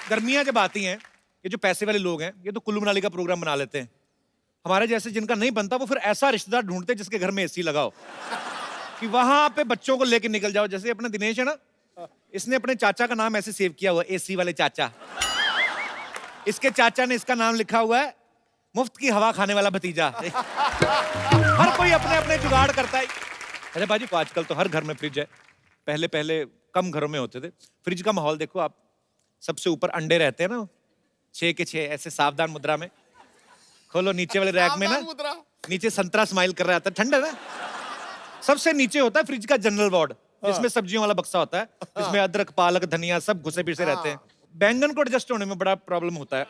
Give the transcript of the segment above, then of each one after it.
गर्मियां जब आती हैं, ये जो पैसे वाले लोग हैं ये तो कुल्लू मनाली का प्रोग्राम बना लेते हैं। हमारे जैसे जिनका नहीं बनता वो फिर ऐसा रिश्तेदार ढूंढते हैं जिसके घर में एसी लगाओ कि वहां पे बच्चों को लेके निकल जाओ। जैसे अपना दिनेश है ना, इसने अपने चाचा का नाम ऐसे सेव किया हुआ है, एसी वाले चाचा। इसके चाचा ने इसका नाम लिखा हुआ है मुफ्त की हवा खाने वाला भतीजा। हर कोई अपने अपने जुगाड़ करता है। अरे बाजी को आजकल तो हर घर में फ्रिज है। पहले पहले कम घरों में होते थे। फ्रिज का माहौल देखो आप, सबसे ऊपर अंडे रहते हैं ना, 6 के 6 ऐसे सावधान मुद्रा में। खोलो नीचे वाले रैक में ना, नीचे संतरा स्माइल कर रहा था, ठंडा ना। सबसे नीचे होता है फ्रिज का जनरल वार्ड, जिसमें सब्जियों वाला बक्सा होता है, जिसमें अदरक पालक धनिया सब घुसे पिसे रहते हैं। बैंगन को एडजस्ट होने में बड़ा प्रॉब्लम होता है,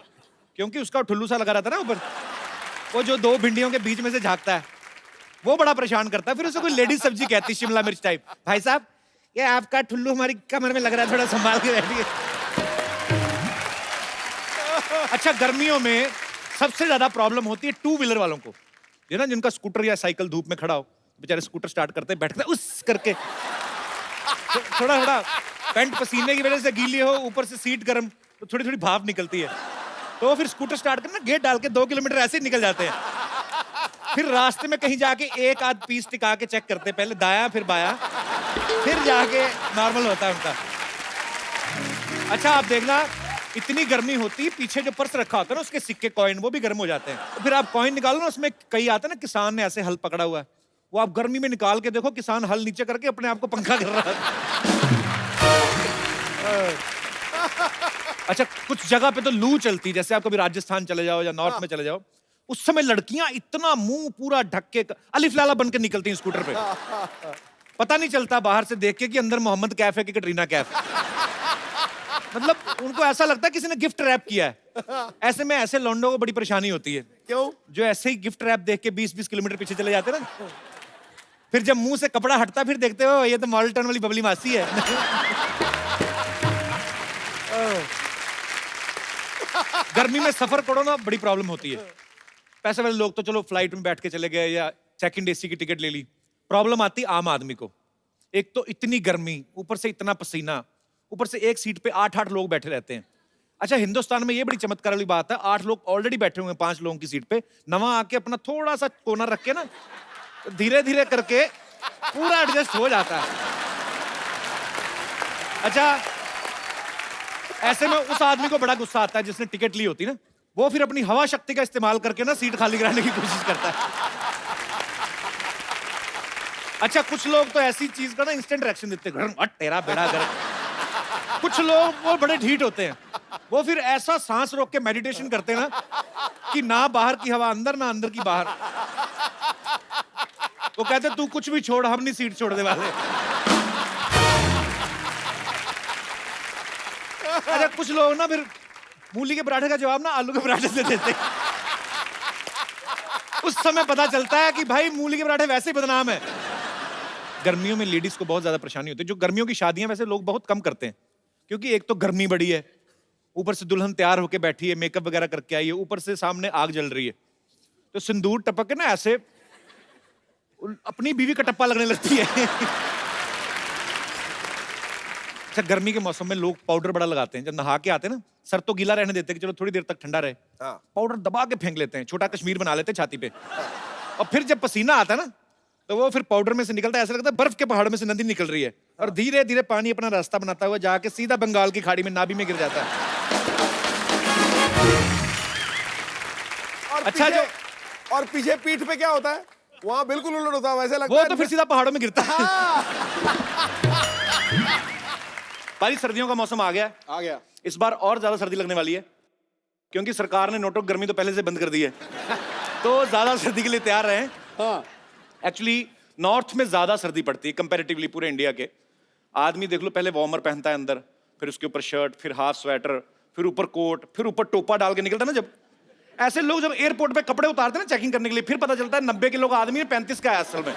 क्योंकि उसका ठुल्लू सा लगा रहता है ना ऊपर, वो जो 2 भिंडियों के बीच में से झांकता है वो बड़ा परेशान करता है। फिर उसे कोई लेडीज सब्जी कहती है, शिमला मिर्च टाइप। भाई साहब ये आपका ठुल्लू हमारी कमर में लग रहा है, थोड़ा संभाल के बैठिए। अच्छा, गर्मियों में सबसे ज्यादा प्रॉब्लम होती है 2 व्हीलर वालों को। ये ना जिनका स्कूटर या साइकिल धूप में खड़ा हो, बेचारे स्कूटर स्टार्ट करते हैं, बैठते उस करके, थोड़ा थोड़ा पैंट पसीने की वजह से गीली हो, ऊपर से सीट गर्म, तो थोड़ी थोड़ी भाप निकलती है। तो फिर स्कूटर स्टार्ट करना, गेट डाल के 2 किलोमीटर ऐसे ही निकल जाते हैं। फिर रास्ते में कहीं जाके एक आध पीस टिका के चेक करते हैं, पहले दाया फिर बाया, फिर जाके नॉर्मल होता है उनका। अच्छा आप देखना, इतनी गर्मी होती है, पीछे जो पर्स रखा होता है ना उसके सिक्के कॉइन वो भी गर्म हो जाते हैं। तो फिर आप कॉइन निकालो ना, उसमें कई आते हैं ना, किसान ने ऐसे हल पकड़ा हुआ है, वो आप गर्मी में निकाल के देखो, किसान हल नीचे करके अपने आप को पंखा कर रहा है। अच्छा, कुछ जगह पे तो लू चलती है, जैसे आप कभी राजस्थान चले जाओ या नॉर्थ में चले जाओ, उस समय लड़कियां इतना मुंह पूरा ढक के अलिफ लाला बन के निकलती हैं स्कूटर पे। पता नहीं चलता बाहर से देख के कि अंदर मोहम्मद कैफ है कि कटरीना कैफ। मतलब उनको ऐसा लगता है किसी ने गिफ्ट रैप किया है। ऐसे में ऐसे लौंडों को बड़ी परेशानी होती है। क्यों? जो ऐसे ही गिफ्ट रैप देख के 20-20 किलोमीटर पीछे चले जाते हैं ना, फिर जब मुंह से कपड़ा हटता फिर देखते हो ये तो मॉडल टाउन वाली बबली मासी है। गर्मी में सफर करो ना, बड़ी प्रॉब्लम होती है। पैसे वाले लोग तो चलो फ्लाइट में बैठ के चले गए या सेकंड एसी की टिकट ले ली। प्रॉब्लम आती आम आदमी को। एक तो इतनी गर्मी, ऊपर से इतना पसीना, ऊपर से एक सीट पे 8-8 लोग बैठे रहते हैं। अच्छा, हिंदुस्तान में ये बड़ी चमत्कार वाली बात है, 8 लोग ऑलरेडी बैठे हुए हैं 5 लोगों की सीट पे, नवा आके अपना थोड़ा सा कोना रख के ना, धीरे धीरे करके पूरा एडजस्ट हो जाता है। अच्छा, ऐसे में उस आदमी को बड़ा गुस्सा आता है जिसने टिकट ली होती ना, वो फिर अपनी हवा शक्ति का इस्तेमाल करके ना सीट खाली कराने की कोशिश करता है। अच्छा, कुछ लोग तो ऐसी चीज का ना इंस्टेंट रिएक्शन देते हैं, हट तेरा बेड़ा गर्क। कुछ लोग वो बड़े ढीठ होते हैं, वो फिर ऐसा सांस रोक के मेडिटेशन करते हैं ना कि ना बाहर की हवा अंदर ना अंदर की बाहर। वो कहते तू कुछ भी छोड़, हम नहीं सीट छोड़ने वाले। अच्छा, कुछ लोग ना फिर मूली के पराठे का जवाब ना आलू के पराठे से देते हैं। उस समय पता चलता है कि भाई मूली के पराठे वैसे ही बदनाम है। गर्मियों में लेडीज को बहुत ज्यादा परेशानी होती है। जो गर्मियों की शादियां वैसे लोग बहुत कम करते हैं, क्योंकि एक तो गर्मी बड़ी है, ऊपर से दुल्हन तैयार होके बैठी है, मेकअप वगैरह करके आई है, ऊपर से सामने आग जल रही है, तो सिंदूर टपक के ना ऐसे अपनी बीवी का टप्पा लगने लगती है। अच्छा, गर्मी के मौसम में लोग पाउडर बड़ा लगाते हैं। जब नहा के आते हैं ना, सर तो गीला रहने देते हैं कि चलो थोड़ी देर तक ठंडा रहे, पाउडर दबा के फेंक लेते हैं, छोटा कश्मीर बना लेते हैं छाती पे। और फिर जब पसीना आता है ना, तो वो फिर पाउडर में से निकलता है, ऐसा लगता है बर्फ के पहाड़ में से नदी निकल रही है, और धीरे धीरे पानी अपना रास्ता बनाता हुआ जाके सीधा बंगाल की खाड़ी में नाभि में गिर जाता है। अच्छा, जो और पीछे पीठ पे क्या होता है? वहां बिल्कुल उल्टा होता है, वैसे लगता वो है तो फिर सीधा पहाड़ों में गिरता है। भाई, सर्दियों का मौसम आ गया। इस बार और ज्यादा सर्दी लगने वाली है, क्योंकि सरकार ने नोटों की गर्मी तो पहले से बंद कर दी है। तो ज्यादा सर्दी के लिए तैयार रहें। हाँ। एक्चुअली नॉर्थ में ज्यादा सर्दी पड़ती है कंपैरेटिवली पूरे इंडिया के। आदमी देख लो, पहले वार्मर पहनता है अंदर, फिर उसके ऊपर शर्ट, फिर हाफ स्वेटर, फिर ऊपर कोट, फिर ऊपर टोपा डाल के निकलता ना। जब ऐसे लोग जब एयरपोर्ट पे कपड़े उतारते हैं ना चेकिंग करने के लिए, फिर पता चलता है 90 किलो का आदमी है, 35 का है असल में।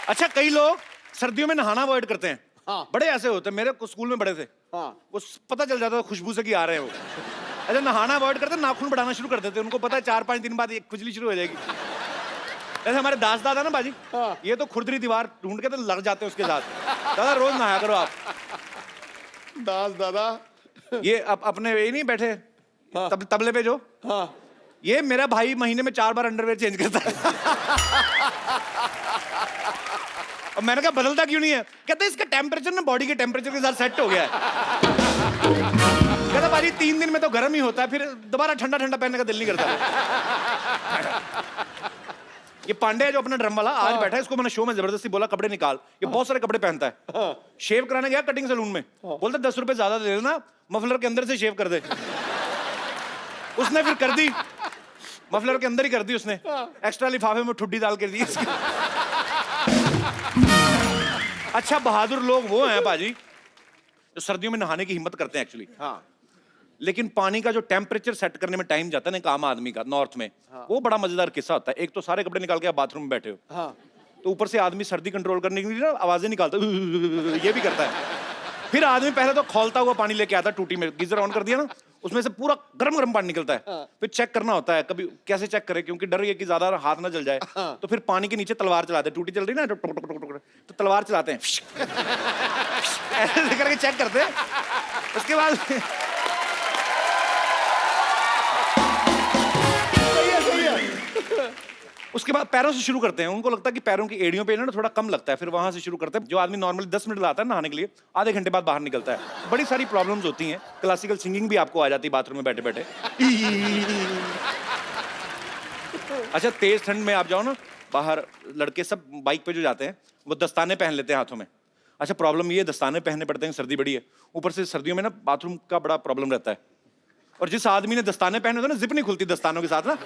अच्छा, कई लोग सर्दियों में नहाना अवॉइड करते हैं। हाँ। बड़े ऐसे होते हैं, मेरे स्कूल में बड़े थे। हाँ। वो पता चल जाता था खुशबू से कि आ रहे हैं वो। अच्छा, नहाना अवॉइड करते, नाखून बढ़ाना शुरू कर देते, उनको पता है 4-5 दिन बाद एक खुजली शुरू हो जाएगी। जैसे हमारे दास दादा ना बाजी, हाँ। ये तो खुरदरी दीवार ढूंढ के तो लग जाते हैं उसके साथ। दादा रोज नहाया करो आप। दास दादा। ये अपने ये नहीं बैठे हाँ। तबले पे जो, हाँ। ये मेरा भाई महीने में 4 बार अंडरवेयर चेंज करता है। और मैंने कहा बदलता क्यों नहीं है? कहते इसका टेम्परेचर ना बॉडी के टेम्परेचर के साथ सेट हो गया है। कहता बाजी 3 दिन में तो गर्म ही होता है, फिर दोबारा ठंडा ठंडा पहनने का दिल नहीं करता। ये पांडे है जो अपना ड्रम वाला, आज बैठा है, इसको मैंने शो में जबरदस्ती बोला कपड़े निकाल, ये बहुत सारे कपड़े पहनता है। शेव कराने गया कटिंग सैलून में, बोलता 10 रुपए ज्यादा दे देना, मफलर के अंदर से शेव कर दे। उसने फिर कर दी, मफलर के अंदर ही कर दी उसने, एक्स्ट्रा लिफाफे में ठुड्डी डाल के दी। अच्छा बहादुर लोग वो हैं बाजी जो सर्दियों में नहाने की हिम्मत करते हैं एक्चुअली। हाँ। लेकिन पानी का जो टेम्परेचर सेट करने में टाइम जाता है ना एक आम आदमी का नॉर्थ में, वो बड़ा मजेदार किस्सा होता है। एक तो सारे कपड़े निकाल के आप बाथरूम में बैठे हो, हाँ। तो ऊपर से आदमी सर्दी कंट्रोल करने के लिए ना आवाजें निकालता है, ये भी करता है। फिर आदमी पहले तो खौलता हुआ पानी लेके आता है टूटी में, गीजर ऑन कर दिया ना, उसमें से पूरा गरम गरम पानी निकलता है। फिर चेक करना होता है, कभी कैसे चेक करे, क्योंकि डर ये कि ज्यादा हाथ ना जल जाए। तो फिर पानी के नीचे तलवार चलाते हैं, टूटी चल रही ना तो तलवार चलाते हैं, ऐसे करके चेक करते हैं। उसके बाद सही है। उसके बाद पैरों से शुरू करते हैं। उनको लगता है कि पैरों की एड़ियों पे ना थोड़ा कम लगता है, फिर वहां से शुरू करते हैं। जो आदमी नॉर्मली 10 मिनट लाता है नहाने के लिए, आधे घंटे बाद बाहर निकलता है। बड़ी सारी प्रॉब्लम्स होती हैं। क्लासिकल सिंगिंग भी आपको आ जाती है बाथरूम में बैठे बैठे। अच्छा तेज ठंड में आप जाओ ना बाहर, लड़के सब बाइक पे जो जाते हैं वो दस्ताने पहन लेते हैं हाथों में। अच्छा प्रॉब्लम ये दस्ताने पहनने पड़ते हैं, सर्दी बड़ी है, ऊपर से सर्दियों में ना बाथरूम का बड़ा प्रॉब्लम रहता है। और जिस आदमी ने दस्ताने पहने होते हैं ना, जिप नहीं खुलती दस्तानों के साथ ना,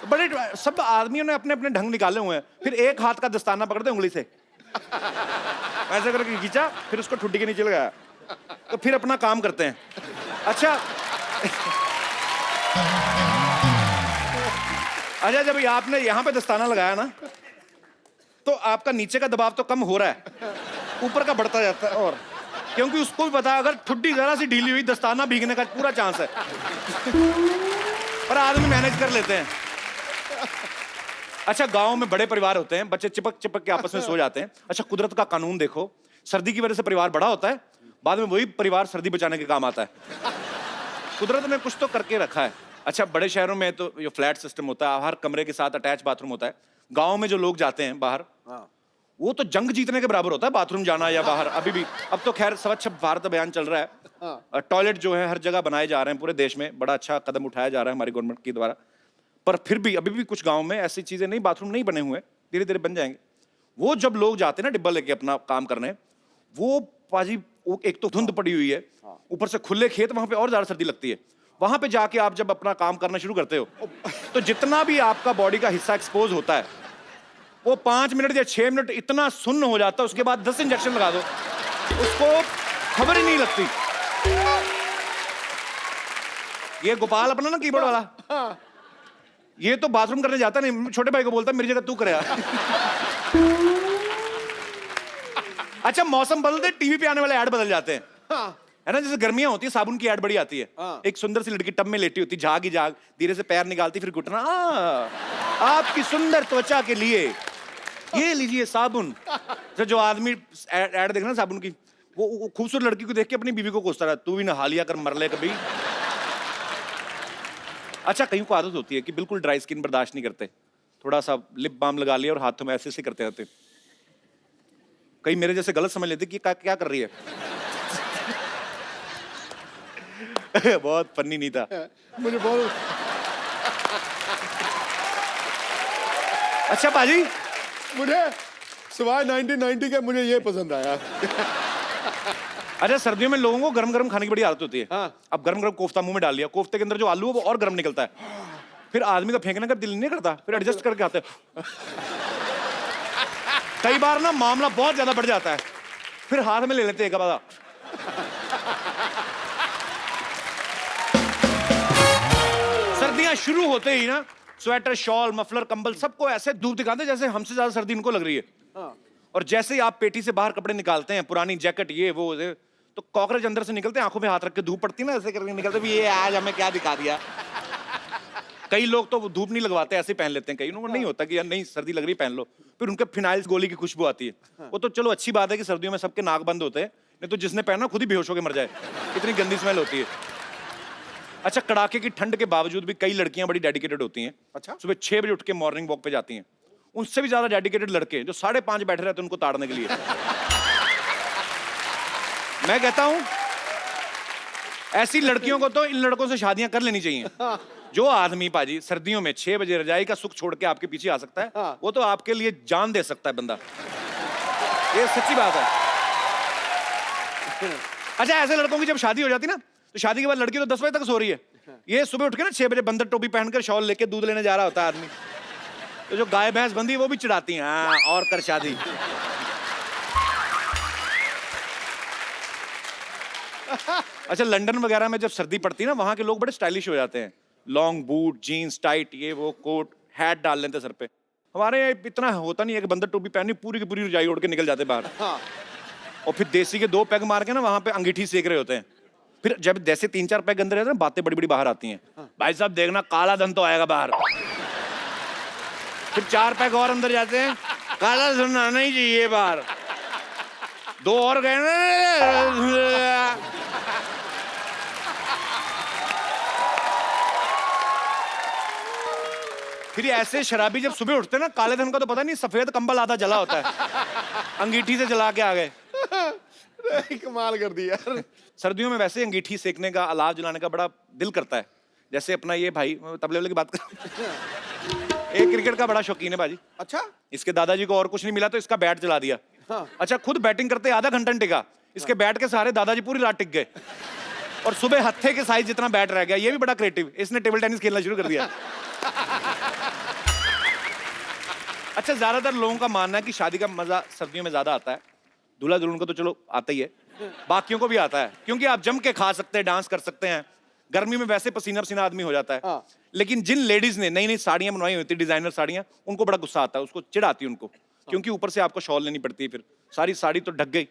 बड़े सब आदमियों ने अपने अपने ढंग निकाले हुए हैं। फिर एक हाथ का दस्ताना पकड़ते उंगली से ऐसे करके खींचा, फिर उसको ठुड्डी के नीचे लगाया, तो फिर अपना काम करते हैं। अच्छा अच्छा जब आपने यहाँ पे दस्ताना लगाया ना, तो आपका नीचे का दबाव तो कम हो रहा है, ऊपर का बढ़ता जाता है। और क्योंकि उसको भी पता है अगर ठुड्डी जरा सी ढीली हुई दस्ताना भीगने का पूरा चांस है। पर आदमी मैनेज कर लेते हैं। अच्छा गांव में बड़े परिवार होते हैं, बच्चे चिपक चिपक के आपस में सो जाते हैं। अच्छा कुदरत का कानून देखो, सर्दी की वजह से परिवार बड़ा होता है, बाद में वही परिवार सर्दी बचाने के काम आता है। कुदरत ने कुछ तो करके रखा है। अच्छा बड़े शहरों में तो ये फ्लैट सिस्टम होता है, हर कमरे के साथ अटैच बाथरूम होता है। गांव में जो लोग जाते हैं बाहर, वो तो जंग जीतने के बराबर होता है बाथरूम जाना या बाहर। अभी भी, अब तो खैर स्वच्छ भारत अभियान चल रहा है, टॉयलेट जो है हर जगह बनाए जा रहे हैं पूरे देश में, बड़ा अच्छा कदम उठाया जा रहा है हमारी गवर्नमेंट के द्वारा। पर फिर भी अभी भी कुछ गांव में ऐसी चीजें नहीं, बाथरूम नहीं बने हुए, धीरे धीरे बन जाएंगे। वो जब लोग जाते हैं ना डिब्बा लेके अपना काम करने, वो पाजी वो एक तो धुंध पड़ी हुई है, ऊपर से खुले खेत, वहां पे और ज्यादा सर्दी लगती है। वहां पे जाके आप जब अपना काम करना शुरू करते हो, तो जितना भी आपका बॉडी का हिस्सा एक्सपोज होता है, वो 5 मिनट या 6 मिनट इतना सुन्न हो जाता है। उसके बाद 10 इंजेक्शन लगा दो, उसको खबर ही नहीं लगती। ये गोपाल अपना ना कीबोर्ड वाला, ये तो बाथरूम करने जाता नहीं, छोटे भाई को बोलता मेरी जगह तू करे। अच्छा मौसम बदलते टीवी पे आने वाले ऐड बदल जाते हैं, है ना। जैसे गर्मियां होती है, साबुन की ऐड बड़ी आती है। एक सुंदर सी लड़की टब में लेटी होती, झाग ही झाग, धीरे से पैर निकालती, फिर घुटना, आपकी सुंदर त्वचा के लिए ये लीजिए साबुन। तो जो आदमी ऐड देखना साबुन की, वो खूबसूरत लड़की को देख के अपनी बीवी को कोसता रहा, तू भी नहा लिया कर, मर ले कभी। अच्छा कहीं को आदत होती है कि बिल्कुल ड्राई स्किन बर्दाश्त नहीं करते, थोड़ा सा लिप बाम लगा लिया और हाथों में ऐसे ऐसे करते रहते। कहीं मेरे जैसे गलत समझ लेते कि क्या कर रही है। बहुत फनी नहीं था मुझे बहुत। अच्छा बाजी, मुझे सिवाय 1990 के मुझे ये पसंद आया। अच्छा सर्दियों में लोगों को गरम गरम खाने की बड़ी आदत होती है। हाँ। अब गरम गरम कोफ्ता मुंह में डाल लिया, कोफ्ते के अंदर जो आलू है वो और गरम निकलता है, फिर आदमी का फेंकने का दिल नहीं करता, फिर एडजस्ट करके खाते हैं। कई बार ना मामला बहुत ज्यादा बढ़ जाता है, फिर हाथ में ले लेते हैं एक बार। सर्दियां शुरू होते ही ना स्वेटर, शॉल, मफलर, कंबल सबको ऐसे धूप दिखाते जैसे हमसे ज्यादा सर्दी इनको लग रही है। और जैसे ही आप पेटी से बाहर कपड़े निकालते हैं, पुरानी जैकेट ये वो, तो कॉकरोच अंदर से निकलते हैं, आंखों पे हाथ रख के धूप पड़ती है ना, ऐसे करके निकलते भी, ये आज हमें क्या दिखा दिया। कई लोग तो धूप नहीं लगवाते, ऐसे ही पहन लेते हैं, कई उनको नहीं होता कि यार नहीं सर्दी लग रही पहन लो, फिर उनके फिनाइल गोली की खुशबू आती है। वो तो चलो अच्छी बात है कि सर्दियों में सबके नाक बंद होते हैं, नहीं तो जिसने पहना खुद ही बेहोश होकर मर जाए, इतनी गंदी स्मेल होती है। अच्छा, कड़ाके की ठंड के बावजूद भी कई लड़कियां बड़ी डेडिकेटेड होती हैं। अच्छा। सुबह 6 बजे उठ के मॉर्निंग वॉक पे जाती हैं। उनसे भी ज्यादा डेडिकेटेड लड़के जो 5:30 बैठे रहते हैं उनको ताड़ने के लिए। मैं कहता हूं ऐसी लड़कियों को तो इन लड़कों से शादियां कर लेनी चाहिए। जो आदमी पाजी सर्दियों में 6 बजे रजाई का सुख छोड़ के आपके पीछे आ सकता है, वो तो आपके लिए जान दे सकता है बंदा। ये सच्ची बात है। अच्छा, ऐसे लड़कों की जब शादी हो जाती ना, तो शादी के बाद लड़की तो 10 बजे तक सो रही है, ये सुबह उठ के ना 6 बजे बंदर टोपी पहनकर शॉल लेके दूध लेने जा रहा होता है आदमी। तो जो गाय भैंस बंदी वो भी चिढ़ाती हैं, हाँ और कर शादी। अच्छा, लंदन वगैरह में जब सर्दी पड़ती है ना, वहां के लोग बड़े स्टाइलिश हो जाते हैं। लॉन्ग बूट, जीन्स टाइट, ये वो कोट, हैट डाल लेते सर पे। हमारे यहाँ इतना होता नहीं है कि बंदर टोपी पहनी पूरी की पूरी रजाई ओढ़ के निकल जाते बाहर। और फिर देसी के 2 पैग मार के ना वहां पे अंगीठी सेक रहे होते हैं। फिर जब जैसे 3-4 पैग अंदर रहते हैं, बातें बड़ी बड़ी बाहर आती हैं। भाई साहब देखना, काला धन तो आएगा बाहर। फिर 4 पैग और अंदर जाते हैं, काला धन आना ही चाहिए बाहर। 2 और गए ना, फिर ऐसे शराबी जब सुबह उठते ना, काले धन का तो पता नहीं, सफेद कंबल आधा जला होता है, अंगीठी से जला के आ गए। कमाल कर दी यार। सर्दियों में वैसे अंगीठी सेकने का, अलाव जलाने का बड़ा दिल करता है। जैसे अपना ये भाई, तबले वाले की बात कर, एक क्रिकेट का बड़ा शौकीन है बाजी। अच्छा। इसके दादाजी को और कुछ नहीं मिला तो इसका बैट जला दिया। अच्छा, खुद बैटिंग करते आधा घंटा टिका, इसके बैट के सहारे दादाजी पूरी रात टिक गए, और सुबह हत्थे के साइज जितना बैट रह गया। ये भी बड़ा क्रिएटिव, इसने टेबल टेनिस खेलना शुरू कर दिया। अच्छा, ज्यादातर लोगों का मानना है कि शादी का मजा सर्दियों में ज्यादा आता है। दूल्हा दुल्हन को तो चलो आता ही है, बाकियों को भी आता है, क्योंकि आप जम के खा सकते हैं, डांस कर सकते हैं। गर्मी में वैसे पसीना पसीना आदमी हो जाता है। लेकिन जिन लेडीज ने नई नई साड़ियां बनवाई होती, डिजाइनर साड़ियां, उनको बड़ा गुस्सा आता है, उसको चिढ़ आती है उनको, क्योंकि ऊपर से आपको शॉल लेनी पड़ती है, फिर सारी साड़ी तो ढक गई।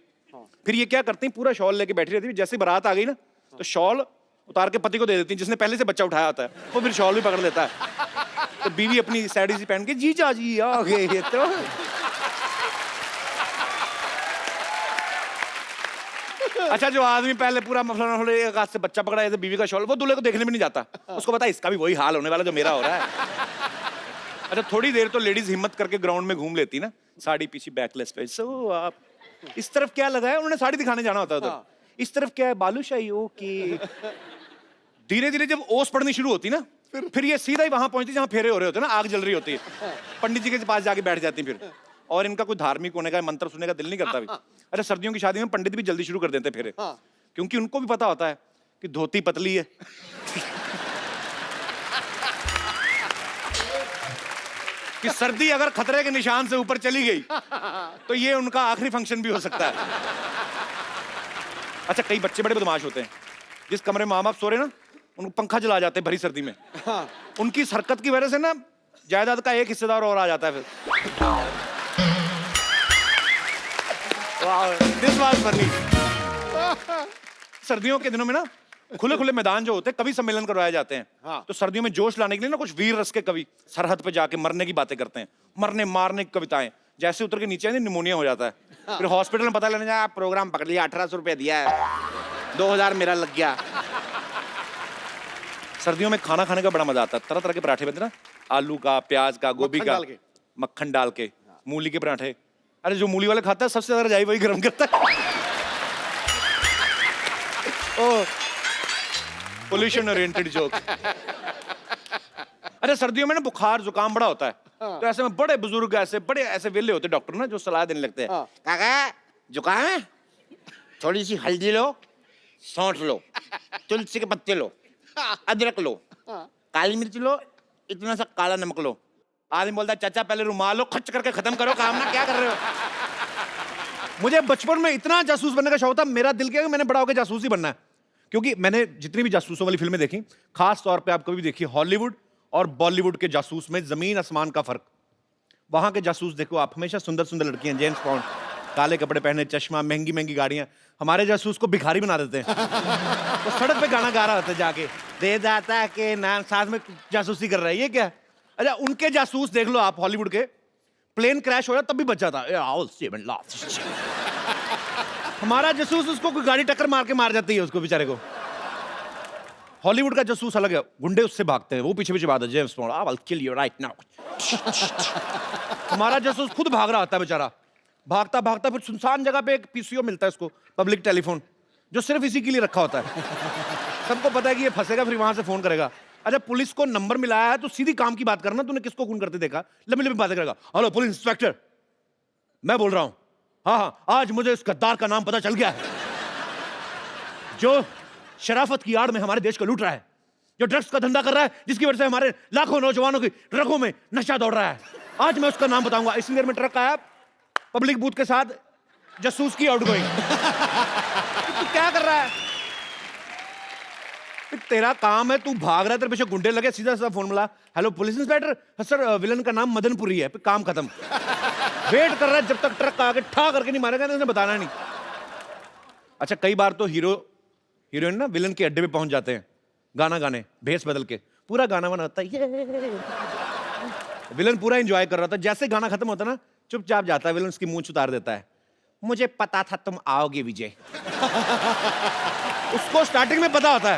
फिर ये क्या करती हैं, पूरा शॉल लेके बैठी रहती है। जैसे बारात आ गई ना, तो शॉल उतार के पति को दे देती है, जिसने पहले से बच्चा उठाया होता है, वो फिर शॉल भी पकड़ लेता है। तो बीवी अपनी साड़ी सी पहन के, जीजा जी आ गए तो। अच्छा, जो आदमी पहले पूरा मफलर एक हाथ से बच्चा पकड़ा है, बीवी का शॉल, वो दूल्हे को देखने भी नहीं जाता, उसको पता है इसका भी वही हाल होने वाला जो मेरा हो रहा है। अच्छा, थोड़ी देर तो लेडीज हिम्मत करके ग्राउंड में घूम लेती ना, साड़ी पीछे बैकलेस पे। सो आप इस तरफ क्या लगा है, उन्होंने साड़ी दिखाने जाना होता है उधर। इस तरफ क्या है, बालूशाही। ओके। धीरे धीरे जब ओस पड़नी शुरू होती ना, फिर ये सीधा ही वहां पहुंचती जहां फेरे हो रहे होते हैं ना, आग जल रही होती है, पंडित जी के पास जाके बैठ जाती फिर। और इनका कोई धार्मिक होने का, मंत्र सुनने का दिल नहीं करता भी। अच्छा, सर्दियों की शादी में पंडित भी जल्दी शुरू कर देते फेरे, क्योंकि उनको भी पता होता है कि धोती पतली है। कि सर्दी अगर खतरे के निशान से ऊपर चली गई तो ये उनका आखिरी फंक्शन भी हो सकता है। अच्छा, कई बच्चे बड़े बदमाश होते हैं, जिस कमरे में माँ बाप सो रहे ना, उनको पंखा जला जाते हैं भरी सर्दी में। उनकी इस हरकत की वजह से ना जायदाद का एक हिस्सेदार और आ जाता है फिर। This was funny। सर्दियों के दिनों में ना खुले खुले मैदान जो होते हैं, कवि सम्मेलन करवाए जाते हैं। तो सर्दियों में जोश लाने के लिए ना कुछ वीर रस के कवि सरहद पे जाके मरने की बातें करते हैं, मरने मारने की कविताएं। जैसे उतर के नीचे आए निमोनिया हो जाता है, फिर हॉस्पिटल में पता लेने जाए, प्रोग्राम पकड़ लिया, 1800 रुपया दिया है, 2000 मेरा लग गया। सर्दियों में खाना खाने का बड़ा मजा आता है। तरह तरह के पराठे बनते ना, आलू का, प्याज का, गोभी का, मक्खन डाल के, मूली के पराठे। अरे जो मूली वाले खाता है सबसे ज्यादा रजाई वही गर्म करता है। ओ, पोल्यूशन ओरिएंटेड जोक। अरे सर्दियों में ना बुखार जुकाम बड़ा होता है, तो ऐसे में बड़े बुजुर्ग ऐसे वेले होते डॉक्टर ना, जो सलाह देने लगते हैं, काका जुकाम है, थोड़ी सी हल्दी लो, सौंठ लो, तुलसी के पत्ते लो, अदरक लो, काली मिर्च लो, इतना सा काला नमक लो। आदमी बोलता है, चाचा पहले रुमाल लो, खच करके खत्म करो काम ना, क्या कर रहे हो। मुझे बचपन में इतना जासूस बनने का शौक था, मेरा दिल किया कि मैंने बड़ा होकर जासूस ही बनना है। क्योंकि मैंने जितनी भी जासूसों वाली फिल्में देखी, खास तौर पे आप कभी भी देखिए, हॉलीवुड और बॉलीवुड के जासूस में जमीन आसमान का फर्क। वहां के जासूस देखो आप, हमेशा सुंदर सुंदर लड़कियां, जेम्स बॉन्ड, काले कपड़े पहने, चश्मा, महंगी महंगी गाड़ियां। हमारे जासूस को भिखारी बना देते हैं। तो सड़क पे गाना गा रहा होता है जाके, दे दाता के नाम, साथ में जासूसी कर रहा है। ये क्या? अच्छा, उनके जासूस देख लो आप, हॉलीवुड के, प्लेन क्रैश हो रहा तब भी बच जाता। हमारा जासूस उसको कोई गाड़ी टक्कर मार के मार जाती है उसको बेचारे को। हॉलीवुड का जासूस अलग है, गुंडे उससे भागते हैं, वो पीछे पीछे भागते हैं, James bond, I will kill you right now. हमारा जासूस खुद भाग रहा होता है बेचारा, भागता भागता फिर सुनसान जगह पे एक पीसीओ मिलता है उसको, पब्लिक टेलीफोन, जो सिर्फ इसी के लिए रखा होता है। सबको पता है कि ये फंसेगा, फिर वहां से फोन करेगा। अच्छा, पुलिस को नंबर मिलाया है तो सीधी काम की बात करना, तूने किसको खून करते देखा? लंबी लंबी बातें करेगा। हेलो पुलिस इंस्पेक्टर, मैं बोल रहा हूं, हाँ, आज मुझे इस गद्दार का नाम पता चल गया है जो शराफत की आड़ में हमारे देश को लूट रहा है, जो ड्रग्स का धंधा कर रहा है, जिसकी वजह से हमारे लाखों नौजवानों की ट्रकों में नशा दौड़ रहा है। आज मैं उसका नाम बताऊंगा। इसी देर में ट्रक आया, पब्लिक बूथ के साथ, जासूस की आउटगोइंग। तू क्या कर रहा है? तेरा काम है, तू भाग रहा है, तेरे पीछे गुंडे लगे, सीधा सीधा फोन मिला, hello police inspector, sir villain का नाम मदनपुरी है, काम खत्म। वेट कर रहा है जब तक ट्रक आके ठा करके नहीं मारेगा, उसने बताना नहीं। अच्छा, कई बार तो हीरोइन ना विलन के अड्डे पे पहुंच जाते हैं गाना गाने, भेस बदल के, पूरा गाना बना होता है, विलन पूरा एंजॉय कर रहा था। जैसे गाना खत्म होता ना, चुपचाप जाता है विलन, उसकी मूंछ उतार देता है, मुझे पता था तुम आओगे विजय। उसको स्टार्टिंग में पता होता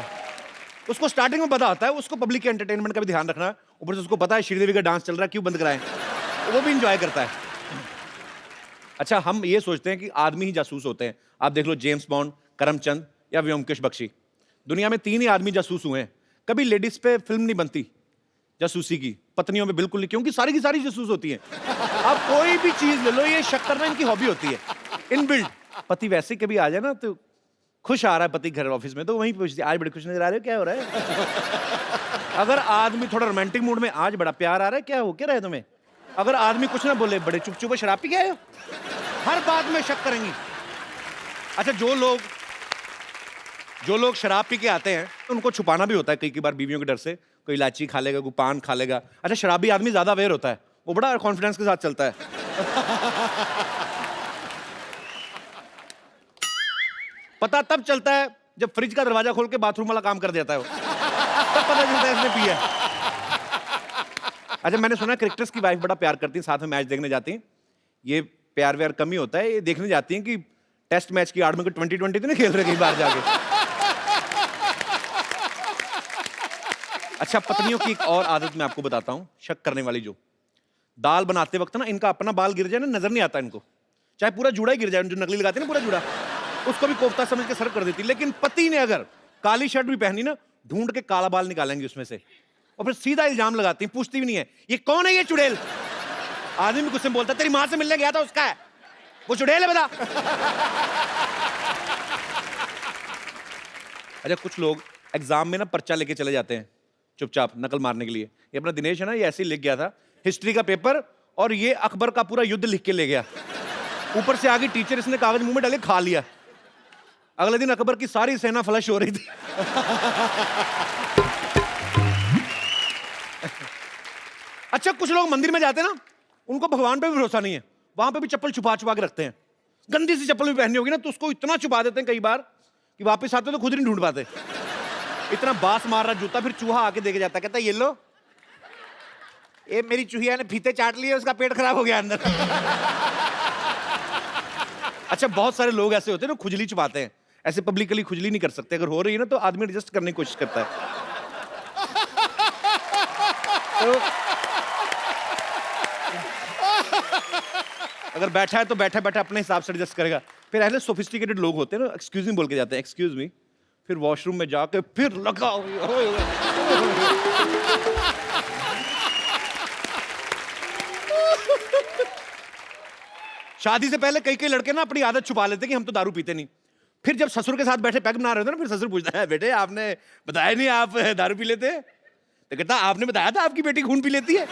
है, उसको पब्लिक के एंटरटेनमेंट का भी ध्यान रखना, ऊपर से उसको पता है श्रीदेवी का डांस चल रहा है, क्यों बंद कराएं, वो भी एंजॉय करता है। अच्छा, हम ये सोचते हैं कि आदमी ही जासूस होते हैं। आप देख लो, जेम्स बॉन्ड, करमचंद या व्योमकेश बख्शी, दुनिया में 3 ही आदमी जासूस हुए हैं। कभी लेडीज पे फिल्म नहीं बनती जासूसी की, पत्नियों पे बिल्कुल नहीं, क्योंकि सारी की सारी जासूस होती हैं। आप कोई भी चीज ले लो, ये शक करना इनकी हॉबी होती है, इनबिल्ट। पति वैसे कभी आ जाए ना, तो खुश आ रहा है पति घर ऑफिस में, तो वहीं पूछती है, आज बड़े खुश नजर आ रहे हो, क्या हो रहा है? अगर आदमी थोड़ा रोमांटिक मूड में, आज बड़ा प्यार आ रहा है, क्या हो क्या रहा है तुम्हें? अगर आदमी कुछ ना बोले, बड़े चुप चुप शराब पी के आए हो, हर बात में शक करेंगी। अच्छा, जो लोग शराब पी के आते हैं, उनको छुपाना भी होता है कई बार बीवियों के डर से, कोई इलायची खा लेगा, कोई पान खा लेगा। अच्छा, शराबी आदमी ज्यादा अवेयर होता है, वो बड़ा कॉन्फिडेंस के साथ चलता है। पता तब चलता है जब फ्रिज का दरवाजा खोल के बाथरूम वाला काम कर देता है वो, तब पता चलता है इसने पिया। अच्छा, मैंने सुना क्रिकेटर्स की वाइफ बड़ा प्यार करती है, साथ में मैच देखने जाती हैं। ये प्यार व्यार कम ही होता है, ये देखने जाती हैं कि टेस्ट मैच की आड़ में 2020 तो नहीं खेल रहे कई बार जाके। अच्छा, पत्नियों की एक और आदत मैं आपको बताता हूं, शक करने वाली, जो दाल बनाते वक्त ना, इनका अपना बाल गिर जाए ना, नजर नहीं आता इनको, चाहे पूरा जूड़ा ही गिर जाए, जो नकली लगाते हैं ना पूरा जूड़ा, उसको भी कोफ्ता समझ के सर्व कर देती। लेकिन पति ने अगर काली शर्ट भी पहनी ना, ढूंढ के काला बाल निकालेंगे उसमें से, और फिर सीधा इल्जाम लगाती, पूछती भी नहीं है, ये कौन है ये चुड़ैल? आदमी भी गुस्से में बोलता, तेरी मां से मिलने गया था, उसका है वो, चुड़ैल है बता। अच्छा, कुछ लोग एग्जाम में ना पर्चा लेके चले जाते हैं चुपचाप नकल मारने के लिए। ये अपना दिनेश है ना, ये ऐसे ही लिख गया था हिस्ट्री का पेपर, और ये अकबर का पूरा युद्ध लिख के ले गया, ऊपर से आगे टीचर इसने कागज मुंह में डाले, खा लिया। अगले दिन अकबर की सारी सेना फ्लश हो रही थी। अच्छा, कुछ लोग मंदिर में जाते हैं ना, उनको भगवान पे भी भरोसा नहीं है, वहां पे भी चप्पल छुपा छुपा के रखते हैं। गंदी सी चप्पल भी पहननी होगी ना, तो उसको इतना छुपा देते हैं कई बार कि वापस आते तो खुद नहीं ढूंढ पाते। इतना बास मार रहा जूता, फिर चूहा आके देके जाता, कहता ये लो, ये मेरी चूहिया ने फीते चाट लिए, उसका पेट खराब हो गया अंदर। अच्छा, बहुत सारे लोग ऐसे होते हैं ना, खुजली छुपाते हैं। ऐसे पब्लिकली खुजली नहीं कर सकते, अगर हो रही है ना तो आदमी एडजस्ट करने की कोशिश करता है। तो अगर बैठा है तो बैठा बैठा अपने हिसाब से एडजस्ट करेगा। फिर ऐसे सोफिस्टिकेटेड लोग होते हैं ना, एक्सक्यूज मी बोल के जाते हैं, एक्सक्यूज मी, फिर वॉशरूम में जाके फिर लगा। शादी से पहले कई लड़के ना अपनी आदत छुपा लेते कि हम तो दारू पीते नहीं। फिर जब ससुर के साथ बैठे पैग बना रहे होते ना, फिर ससुर पूछता है, बेटे आपने बताया नहीं आप दारू पी लेते? तो कहता, आपने बताया था आपकी बेटी खून पी लेती है।